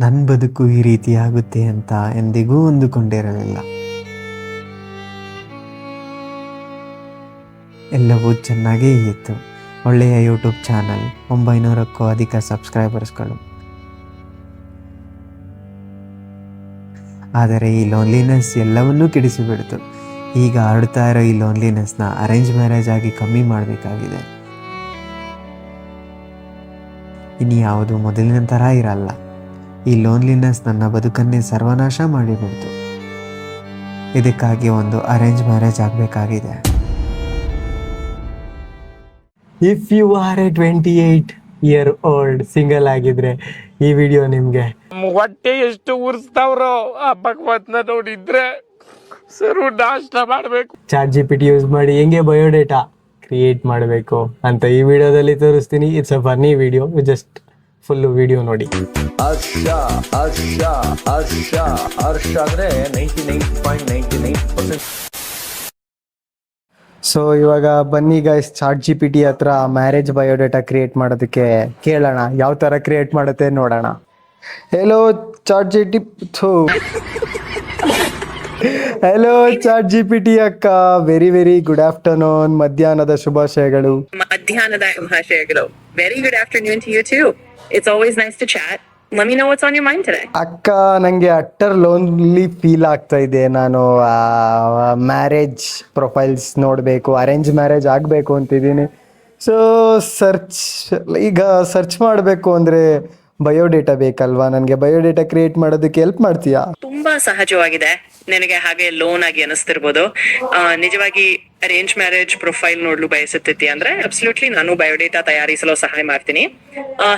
ನನ್ನ ಬದುಕು ಈ ರೀತಿ ಆಗುತ್ತೆ ಅಂತ ಎಂದಿಗೂ ಅಂದುಕೊಂಡಿರಲಿಲ್ಲ. ಎಲ್ಲವೂ ಚೆನ್ನಾಗೇ ಇತ್ತು. ಒಳ್ಳೆಯ ಯೂಟ್ಯೂಬ್ ಚಾನಲ್, 900ಕ್ಕೂ ಅಧಿಕ ಸಬ್ಸ್ಕ್ರೈಬರ್ಸ್ಗಳು. ಆದರೆ ಈ ಲೋನ್ಲಿನೆಸ್ ಎಲ್ಲವನ್ನೂ ಕೆಡಿಸಿಬಿಡ್ತು. ಈಗ ಆಡ್ತಾ ಇರೋ ಈ ಲೋನ್ಲಿನೆಸ್ನ ಅರೇಂಜ್ ಮ್ಯಾರೇಜ್ ಆಗಿ ಕಮ್ಮಿ ಮಾಡಬೇಕಾಗಿದೆ. ಇನ್ಯಾವುದು ಮೊದಲಿನ ಥರ ಇರಲ್ಲ. ಈ ಲೋನ್ಲಿನೆಸ್ ನನ್ನ ಬದುಕನ್ನೇ ಸರ್ವನಾಶ ಮಾಡಿಬಿಡ್ತು. ಇದಕ್ಕಾಗಿ ಒಂದು ಅರೇಂಜ್ ಮ್ಯಾರೇಜ್ ಆಗಬೇಕಾಗಿದೆ. If you are a 28-year-old single ಆಗಿದ್ರೆ ಈ ವಿಡಿಯೋ ನಿಮ್ಗೆ ಹೊಟ್ಟೆ ಎಷ್ಟು ಉರ್ಸ್ತಾವ್ರೋ ಆ ಭಗವತ್ನ ನೋಡಿದ್ರೆ ಸರು ನಾಷ್ಟ ಮಾಡ್ಬೇಕು. ಚಾಟ್ GPT ಯೂಸ್ ಮಾಡಿ ಹೆಂಗೆ ಬಯೋಡೇಟಾ ಕ್ರಿಯೇಟ್ ಮಾಡಬೇಕು ಅಂತ ಈ ವಿಡಿಯೋದಲ್ಲಿ ತೋರಿಸ್ತೀನಿ. It's a funny video, just full video ನೋಡಿ. ಹರ್ಷ ಅಂದ್ರೆ 99.99%. ಸೊ ಇವಾಗ ಬನ್ನಿ ಗೈಸ್, ಚಾಟ್ GPT ಹತ್ರ ಮ್ಯಾರೇಜ್ ಬಯೋಡೇಟಾ ಕ್ರಿಯೇಟ್ ಮಾಡೋದಕ್ಕೆ ಕೇಳೋಣ. ಯಾವ ಥರ ಕ್ರಿಯೇಟ್ ಮಾಡುತ್ತೆ ನೋಡೋಣ. Hello chat hello chat GPT ಅಕ್ಕ, ವೆರಿ ಗುಡ್ ಆಫ್ಟರ್ನೂನ್. ಮಧ್ಯಾಹ್ನದ ಶುಭಾಶಯಗಳು. Very good afternoon to you too. It's always nice to chat. Let me know what's on your mind today. ಅಕ್ಕ, ನನಗೆ ಅಟ್ಟರ್ ಲೋನ್ಲಿ ಫೀಲ್ ಆಗ್ತಾ ಇದೆ. ನಾನು ಮ್ಯಾರೇಜ್ ಪ್ರೊಫೈಲ್ಸ್ ನೋಡಬೇಕು, arrange marriage ಆಗಬೇಕು ಅಂತಿದ್ದೀನಿ. ಸೊ ಈಗ ಸರ್ಚ್ ಮಾಡಬೇಕು ಅಂದರೆ ಬಯೋಡೇಟಾ ಬೇಕಲ್ವಾ? ನನಗೆ ಬಯೋಡೇಟಾ ಕ್ರಿಯೇಟ್ ಮಾಡೋದಕ್ಕೆ ಹೆಲ್ಪ್ ಮಾಡ್ತೀಯಾ? ತುಂಬಾ ಸಹಜವಾಗಿದೆ ನಿನಗೆ ಹಾಗೆ ಲೋನ್ ಆಗಿ ಅನಿಸ್ತಿರ್ಬೋದು. ನಿಜವಾಗಿ ಅರೇಂಜ್ ಮ್ಯಾರೇಜ್ ಪ್ರೊಫೈಲ್ ನೋಡ್ಲು ಬಯಸುತ್ತಿದ್ದಿ ಅಂದ್ರೆ ಅಬ್ಸಲ್ಯೂಟ್ಲಿ ನಾನು ಬಯೋಡೇಟಾ ತಯಾರಿಸಲು ಸಹಾಯ ಮಾಡ್ತೀನಿ.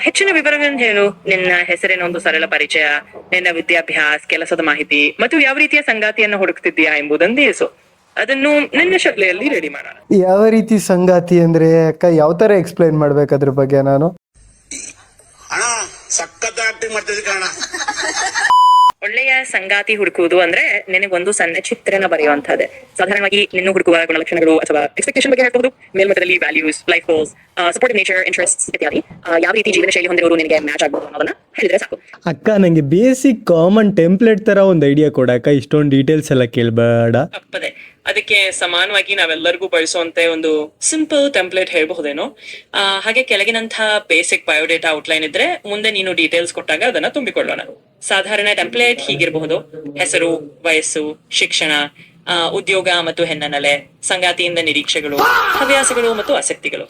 ಹೆಚ್ಚಿನ ವಿವರಗಳನ್ನು ಹೇಳು. ನಿನ್ನ ಹೆಸರಿನ ಒಂದು ಸರಳ ಪರಿಚಯ, ನಿನ್ನ ವಿದ್ಯಾಭ್ಯಾಸ, ಕೆಲಸದ ಮಾಹಿತಿ ಮತ್ತು ಯಾವ ರೀತಿಯ ಸಂಗಾತಿಯನ್ನು ಹುಡುಕ್ತಿದ್ದೀಯಾ ಎಂಬುದನ್ನು ತಿಳಿಸು. ಅದನ್ನು ನಿನ್ನ ಶೈಲಿಯಲ್ಲಿ ರೆಡಿ ಮಾಡೋಣ. ಯಾವ ರೀತಿ ಸಂಗಾತಿ ಅಂದ್ರೆ ಅಕ್ಕ, ಯಾವ ತರ ಎಕ್ಸ್ಪ್ಲೈನ್ ಮಾಡ್ಬೇಕು ಅದ್ರ ಬಗ್ಗೆ ನಾನು? ಒಳ್ಳೆಯ ಸಂಗಾತಿ ಹುಡುಕುವುದು ಅಂದ್ರೆ ನಿನಗೊಂದು ಸಣ್ಣ ಚಿತ್ರಣ ಬರೆಯುವಂತಹದ್ದೇ. ಸಾಧಾರಣವಾಗಿ ನಿನ್ನ ಹುಡುಕುವ ಗುಣಲಕ್ಷಣಗಳು ಅಥವಾ ಎಕ್ಸ್ಪೆಕ್ಟೇಷನ್ ಬಗ್ಗೆ ಹೇಳ್ಬಹುದು. ಮೇಲ್ಮಟ್ಟದಲ್ಲಿ values, life goals, supportive nature, interest ಇತ್ಯಾದಿ. ಯಾವ ರೀತಿ ಜೀವನ ಶೈಲಿ ಹೊಂದಿರೋರು ನಿನಗೆ ಮ್ಯಾಚ್ ಆಗಬಹುದು ಅನ್ನೋದನ್ನ ಹೇಳಿದ್ರೆ ಸಾಕು. ಅಕ್ಕ, ನಂಗೆ ಬೇಸಿಕ್ ಕಾಮನ್ ಟೆಂಪ್ಲೇಟ್ ತರ ಒಂದು ಐಡಿಯಾ ಕೊಡಕ್ಕ, ಇಷ್ಟೊಂದು ಡೀಟೇಲ್ಸ್ ಎಲ್ಲ ಕೇಳಬೇಡ. ತಪ್ಪದೆ. ಅದಕ್ಕೆ ಸಮಾನವಾಗಿ ನಾವೆಲ್ಲರಿಗೂ ಬಳಸುವಂತೆ ಒಂದು ಸಿಂಪಲ್ ಟೆಂಪ್ಲೇಟ್ ಹೇಳಬಹುದೇನೋ. ಹಾಗೆ ಕೆಳಗಿನಂತಹ ಬೇಸಿಕ್ ಬಯೋಡೇಟಾ ಔಟ್ಲೈನ್ ಇದ್ರೆ ಮುಂದೆ ನೀನು ಡೀಟೇಲ್ಸ್ ಕೊಟ್ಟಾಗ ಅದನ್ನ ತುಂಬಿಕೊಳ್ಳೋಣ. ಸಾಧಾರಣ ಟೆಂಪ್ಲೇಟ್ ಹೀಗಿರಬಹುದು: ಹೆಸರು, ವಯಸ್ಸು, ಶಿಕ್ಷಣ, ಉದ್ಯೋಗ ಮತ್ತು ಹೆಣ್ಣನಲೆ, ಸಂಗಾತಿಯಿಂದ ನಿರೀಕ್ಷೆಗಳು, ಹವ್ಯಾಸಗಳು ಮತ್ತು ಆಸಕ್ತಿಗಳು.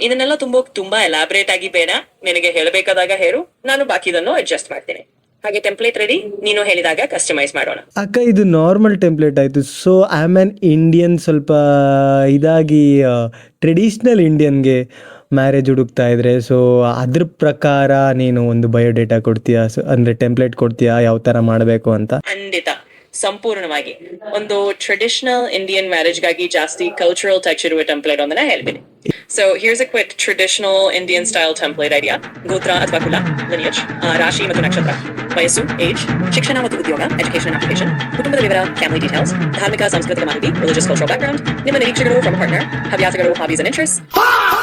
ಇದನ್ನೆಲ್ಲ ತುಂಬಾ ಎಲಾಬ್ರೇಟ್ ಆಗಿ ಬೇಡ. ನಿನಗೆ ಹೇಳಬೇಕಾದಾಗ ಹೇಳು, ನಾನು ಬಾಕಿದನ್ನು ಅಡ್ಜಸ್ಟ್ ಮಾಡ್ತೇನೆ. ಹಾಗೆ ಟೆಂಪ್ಲೇಟ್ ರೆಡಿ, ನೀನು ಹೇಳಿದಾಗ ಕಸ್ಟಮೈಸ್ ಮಾಡೋಣ. ಅಕ್ಕ, ಇದು ನಾರ್ಮಲ್ ಟೆಂಪ್ಲೇಟ್ ಆಯ್ತು. So I am on Indian. ಸ್ವಲ್ಪ ಇದಾಗಿ ಟ್ರೆಡಿಷ್ನಲ್ ಇಂಡಿಯನ್ಗೆ ಮ್ಯಾರೇಜ್ ಹುಡುಕ್ತಾ ಇದ್ರೆ, ಸೊ ಅದ್ರ ಪ್ರಕಾರ ನೀನು ಒಂದು ಬಯೋಡೇಟಾ ಕೊಡ್ತೀಯಾ? ಅಂದ್ರೆ ಟೆಂಪ್ಲೇಟ್ ಕೊಡ್ತೀಯಾ ಯಾವ ತರ ಮಾಡಬೇಕು ಅಂತ? ಖಂಡಿತ, ಸಂಪೂರ್ಣವಾಗಿ. ಒಂದು ಟ್ರೆಡಿಷನಲ್ ಇಂಡಿಯನ್ ಮ್ಯಾರೇಜ್ ಗಾಗಿ ಜಾಸ್ತಿ ಕಲ್ಚರಲ್ ಟಚ್ ಇರುವ ಟೆಂಪ್ಲೇಟ್ ಒಂದನ್ನ ಹೇಳ್ತೀನಿ. So here's a quick traditional Indian style template idea. ಗೋತ್ರ ಅಥವಾ ಕುಲ, ಲಿನಿಯೇಜ್, ರಾಶಿ ಮತ್ತು ನಕ್ಷತ್ರ, ವಯಸ್ಸು, ಏಜ್, ಶಿಕ್ಷಣ ಮತ್ತು ಉದ್ಯೋಗ, ಎಜುಕೇಶನ್ ಅಪ್ಲಿಕೇಶನ್, ಕುಟುಂಬದ ವಿವರ, ಫ್ಯಾಮಿಲಿ ಡೀಟೇಲ್ಸ್, ಧಾರ್ಮಿಕ ಸಾಂಸ್ಕೃತಿಕ ಮಾಹಿತಿ, ರಿಲಿಜಿಯಸ್ ಕಲ್ಚರಲ್ ಬ್ಯಾಕ್ಗ್ರೌಂಡ್, ನಿಮ್ಮ ನಿರೀಕ್ಷೆಗಳು ಫ್ರಮ್ ಪಾರ್ಟ್ನರ್, ಹವ್ಯಾಸಗಳು, ಹಾಬೀಸ್ ಅಂಡ್ ಇಂಟ್ರೆಸ್ಟ್.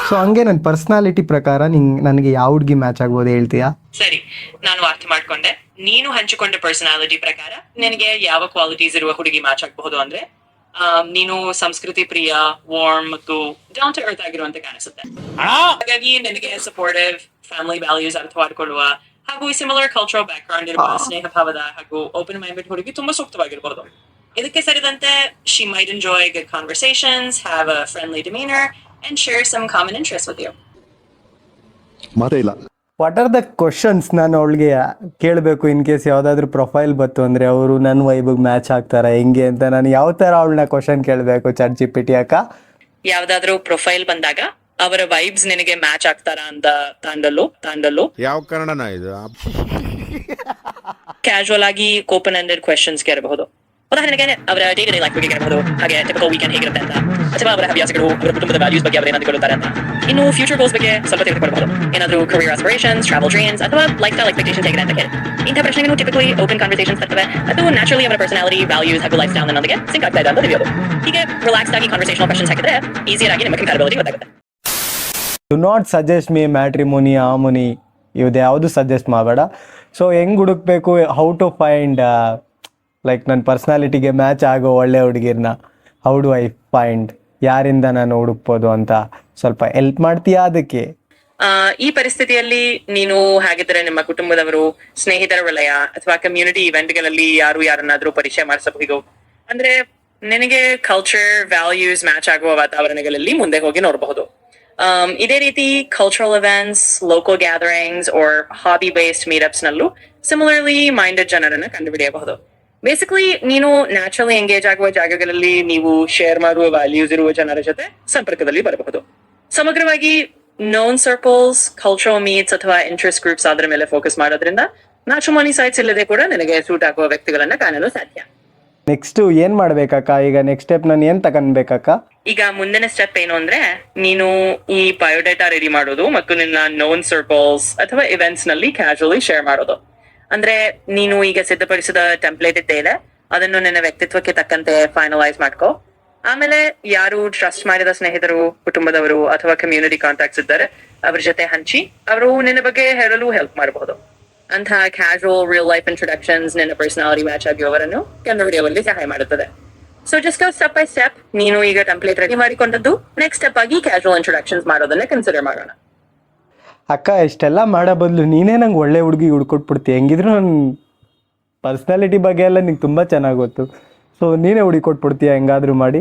ಸೊ ಹಂಗೆ ನನ್ನ ಪರ್ಸನಾಲಿಟಿ ಪ್ರಕಾರ ನನಗೆ ಯಾವ ಹುಡುಗಿ ಮ್ಯಾಚ್ ಆಗ್ಬೋದು ಹೇಳ್ತೀಯಾ? ಸರಿ, ನಾನು ಅರ್ಥ ಮಾಡ್ಕೊಂಡೆ. ನೀನು ಹಂಚಿಕೊಂಡ ಪರ್ಸನಾಲಿಟಿ ಪ್ರಕಾರ ನಿನಗೆ ಯಾವ ಕ್ವಾಲಿಟೀಸ್ ಇರುವ ಹುಡುಗಿ ಮ್ಯಾಚ್ ಆಗಬಹುದು ಅಂದ್ರೆ, ನೀನು ಸಂಸ್ಕೃತಿ ಪ್ರಿಯ, ವಾರ್ಮ್ ಮತ್ತು ಡೌನ್ ಟು ಅರ್ತ್ ಆಗಿರುವಂತೆ ಕಾಣಿಸುತ್ತೆ. ಹಾಗಾಗಿ ನಿನಗೆ ಸಪೋರ್ಟಿವ್, ಫ್ಯಾಮಿಲಿ ವ್ಯಾಲ್ಯೂಸ್ ಅರ್ಥವಾಡಿಕೊಳ್ಳುವ ಹಾಗೂ ಸಿಮಿಲರ್ ಕಲ್ಚರಲ್ ಬ್ಯಾಕ್ ಗ್ರೌಂಡ್ ಇರುವ, ಸ್ನೇಹ ಭಾವದ ಹಾಗೂ ಓಪನ್ ಮೈಂಡೆಡ್ ಹುಡುಗಿ ತುಂಬಾ ಸೂಕ್ತವಾಗಿರಬಹುದು. ಇದಕ್ಕೆ ಸೇರಿದಂತೆ she might enjoy good conversations, have a friendly demeanor and share some common interests with you. ಮಾತೇ ಇಲ್ಲ. ವಾಟ್ ಆರ್ ದ ಕ್ವಶನ್ಸ್ ನಾನು ಅವಳಿಗೆ ಕೇಳಬೇಕು ಇನ್ ಕೇಸ್ ಯಾವ್ದಾದ್ರು ಪ್ರೊಫೈಲ್ ಬಂತು ಅಂದ್ರೆ ಅವರು ನನ್ನ ವೈಬಿಗೆ ಮ್ಯಾಚ್ ಆಗ್ತಾರ ಹೆಂಗೆ ಅಂತ? ನಾನು ಯಾವ ತರ ಅವಳನ್ನ ಕ್ವಶನ್ ಕೇಳಬೇಕು ಚಾಟ್ GPT ಅಕ್ಕ? ಯಾವ್ದಾದ್ರು ಪ್ರೊಫೈಲ್ ಬಂದಾಗ ಅವರ ವೈಬ್ಸ್ ನಿನಗೆ ಮ್ಯಾಚ್ ಆಗ್ತಾರ ಅಂತ ತಾಂಡಲು ಯಾವ ಕನ್ನಡನ ಇದು? ಕ್ಯಾಶುವಲ್ ಆಗಿ ಓಪನ್ ಎಂಡೆಡ್ ಕ್ವೆಶನ್ಸ್ ಕೇಳಬಹುದು. ಉದಾಹರಣೆಗೆ ಅವರ ಡೇ ಟು ಡೇ ಲೈಫ್ ಬಗ್ಗೆ ಕೇಳಬಹುದು. ಹಾಗೆ ಟಿಪಿಕಲ್ ವೀಕೆಂಡ್ ಹೇಗಿರುತ್ತೆ ಅಂತ, ಅಥವಾ ಅವರ ಹವ್ಯಾಸಗಳು, ಅವರ ಕುಟುಂಬದ ವ್ಯಾಲ್ಯೂಸ್ ಬಗ್ಗೆ ಅವರು ಏನಾದ್ರು ಅಂತ. ಇನ್ನು ಫ್ಯೂಚರ್ ಗೋಲ್ಸ್ ಬಗ್ಗೆ ಸ್ವಲ್ಪ ತಿಳಿದುಕೊಳ್ಳಬಹುದು. ಏನಾದ್ರು ಕರಿಯರ್ ಆಸ್ಪಿರೇಷನ್ಸ್, ಟ್ರಾವೆಲ್ ಡ್ರೀಮ್ಸ್ ಅಥವಾ ಲೈಫ್ ಸ್ಟೈಲ್ ಎಕ್ಸ್ಪೆಕ್ಟೇಷನ್ಸ್ ಹೇಗಿದೆ ಅಂತ ಕೇಳಿ. ಇಂಥ ಪ್ರಶ್ನೆಗಳು ಟಿಪಿಕಲಿ ಓಪನ್ ಕಾನ್ವರ್ಸೇಷನ್ಸ್ ಬರ್ತವೆ. ಅದು ನ್ಯಾಚುರಲಿ ಅವರ ಪರ್ಸನಾಲಿಟಿ, ವ್ಯಾಲ್ಯೂಸ್ ಹಾಗೂ ಲೈಫ್ ಸ್ಟೈಲ್ ನೊಂದಿಗೆ ಸಿಂಕ್ ಆಗ್ತಾ ಇದೆ ಅಂತ ತಿಳಿಯೋದು. ಹೀಗೆ ರಿಲ್ಯಾಕ್ಸ್ ಆಗಿ ಕಾನ್ವರ್ಸೇಷನಲ್ ಕ್ವೆಶನ್ಸ್ ಹಾಕಿದ್ರೆ ಈಸಿಯರ್ ಆಗಿ ನಿಮ್ಮ ಕಂಪ್ಯಾಟಬಿಲಿಟಿ ಗೊತ್ತಾಗುತ್ತೆ. Do not suggest me matrimony, ಆಮೋನಿ, ಇವ್ದು ಯಾವುದು ಸಜೆಸ್ಟ್ ಮಾಡಬೇಡ. ಸೊ ಹೆಂಗೆ ಹುಡುಕ್ಬೇಕು, ಹೌ ಟು ಫೈಂಡ್ ಲೈಕ್ ನನ್ನ ಪರ್ಸ್ನಾಲಿಟಿಗೆ ಮ್ಯಾಚ್ ಆಗೋ ಒಳ್ಳೆ ಹುಡುಗಿರ್ನ ಹೌ ಡು ಐ ಫೈಂಡ್, ಯಾರಿಂದ ನಾನು ಹುಡುಕ್ಬೋದು ಅಂತ ಸ್ವಲ್ಪ ಹೆಲ್ಪ್ ಮಾಡ್ತೀಯಾ ಅದಕ್ಕೆ? ಈ ಪರಿಸ್ಥಿತಿಯಲ್ಲಿ ನೀನು ಹಾಗಿದ್ರೆ ನಿಮ್ಮ ಕುಟುಂಬದವರು, ಸ್ನೇಹಿತರ ವಲಯ ಅಥವಾ ಕಮ್ಯುನಿಟಿ ಇವೆಂಟ್ಗಳಲ್ಲಿ ಯಾರನ್ನಾದ್ರೂ ಪರಿಚಯ ಮಾಡಿಸಬಹುದು. ಅಂದ್ರೆ ನಿನಗೆ ಕಲ್ಚರ್ ವ್ಯಾಲ್ಯೂಸ್ ಮ್ಯಾಚ್ ಆಗುವ ವಾತಾವರಣಗಳಲ್ಲಿ ಮುಂದೆ ಹೋಗಿ ನೋಡಬಹುದು. ಇದೇ ರೀತಿ cultural events, local gatherings or hobby based meetups ನಲ್ಲೂ ಸಿಮಿಲರ್ಲಿ ಮೈಂಡೆಡ್ ಜನರನ್ನ ಕಂಡುಹಿಡಿಯಬಹುದು. ಬೇಸಿಕಲಿ ನೀನು ನ್ಯಾಚುರಲಿ ಎಂಗೇಜ್ ಆಗುವ ಜಾಗಗಳಲ್ಲಿ ನೀವು ಶೇರ್ ಮಾಡುವ ವ್ಯಾಲ್ಯೂಸ್ ಇರುವ ಜನರ ಜೊತೆ ಸಂಪರ್ಕದಲ್ಲಿ ಬರಬಹುದು. ಸಮಗ್ರವಾಗಿ ನೋನ್ ಸರ್ಕಲ್ಸ್, ಕಲ್ಚರಲ್ ಮೀಟ್ಸ್ ಅಥವಾ ಇಂಟ್ರೆಸ್ಟ್ ಗ್ರೂಪ್ಸ್ ಅದರ ಮೇಲೆ ಫೋಕಸ್ ಮಾಡೋದ್ರಿಂದ ಮ್ಯಾಟ್ರಿಮೋನಿ ಸೈಟ್ಸ್ ಇಲ್ಲದೆ ಕೂಡ ನಿನಗೆ ಸೂಟ್ ಆಗುವ ವ್ಯಕ್ತಿಗಳನ್ನ ಕಾಣಲು ಸಾಧ್ಯ. ನೆಕ್ಸ್ಟ್ ಏನ್ ಮಾಡ್ಬೇಕಕ್ಕ? ಈಗ ನೆಕ್ಸ್ಟ್ ಸ್ಟೆಪ್ ನಾನು ಏನ್ ತಗೊಂಡ್ಬೇಕಕ್ಕ? ಈಗ ಮುಂದಿನ ಸ್ಟೆಪ್ ಏನು ಅಂದ್ರೆ, ನೀನು ಈ ಬಯೋಡೇಟಾ ರೆಡಿ ಮಾಡೋದು ಮತ್ತು ನಿನ್ನ ನೋನ್ ಸರ್ಕಲ್ಸ್ ಅಥವಾ ಇವೆಂಟ್ಸ್ ನಲ್ಲಿ ಕ್ಯಾಶುವಲಿ ಶೇರ್ ಮಾಡೋದು. ಅಂದ್ರೆ ನೀನು ಈಗ ಸಿದ್ಧಪಡಿಸಿದ ಟೆಂಪ್ಲೇಟ್ ಇದೆ, ಅದನ್ನು ನಿನ್ನ ವ್ಯಕ್ತಿತ್ವಕ್ಕೆ ತಕ್ಕಂತೆ ಫೈನಲೈಸ್ ಮಾಡ್ಕೋ. ಆಮೇಲೆ ಯಾರು ಟ್ರಸ್ಟ್ ಮಾಡಿದ ಸ್ನೇಹಿತರು, ಕುಟುಂಬದವರು ಅಥವಾ ಕಮ್ಯುನಿಟಿ ಕಾಂಟ್ಯಾಕ್ಟ್ಸ್ ಇದ್ದಾರೆ ಅವ್ರ ಜೊತೆ ಹಂಚಿ ಅವರು ನಿನ್ನ ಬಗ್ಗೆ ಹೇಳಲು ಹೆಲ್ಪ್ ಮಾಡಬಹುದು. ಅಂತಹ ಕ್ಯಾಶುವಲ್ ರಿಯಲ್ ಲೈಫ್ ಇಂಟ್ರೊಡಕ್ಷನ್ಸ್ ನಿನ್ನ ಪರ್ಸನಾಲಿಟಿ ಮ್ಯಾಚ್ ಆಗಿರುವವರನ್ನು ಕಂಡುಹಿಡಿಯುವಲ್ಲಿ ಸಹಾಯ ಮಾಡುತ್ತದೆ. So just step by step ನೀನು ಈಗ ಟೆಂಪ್ಲೇಟ್ ರೆಡಿ ಮಾಡಿಕೊಂಡದ್ದು, ನೆಕ್ಸ್ಟ್ ಸ್ಟೆಪ್ ಆಗಿ ಕ್ಯಾಶುವಲ್ ಇಂಟ್ರೊಡಕ್ಷನ್ಸ್ ಮಾಡೋದನ್ನ ಕನ್ಸಿಡರ್ ಮಾಡೋಣ. ಅಕ್ಕ, ಇಷ್ಟೆಲ್ಲ ಮಾಡೋ ಬದಲು ನೀನೇ ನಂಗೆ ಒಳ್ಳೆ ಹುಡುಗಿ ಹುಡ್ಕೊಟ್ಬಿಡ್ತೀಯ. ಹೆಂಗಿದ್ರು ನನ್ನ ಪರ್ಸ್ನಾಲಿಟಿ ಬಗ್ಗೆ ಎಲ್ಲ ನಿಂಗೆ ತುಂಬ ಚೆನ್ನಾಗಿ ಗೊತ್ತು. ಸೊ ನೀನೇ ಹುಡುಕೊಟ್ಬಿಡ್ತೀಯ ಹೆಂಗಾದ್ರೂ ಮಾಡಿ.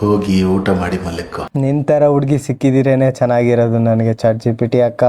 ಹೋಗಿ ಊಟ ಮಾಡಿ ಮಲ್ಕೋ. ನಿನ್ನ ಥರ ಹುಡುಗಿ ಸಿಕ್ಕಿದಿರೇನೆ ಚೆನ್ನಾಗಿರೋದು ನನಗೆ. ChatGPT ಅಕ್ಕ.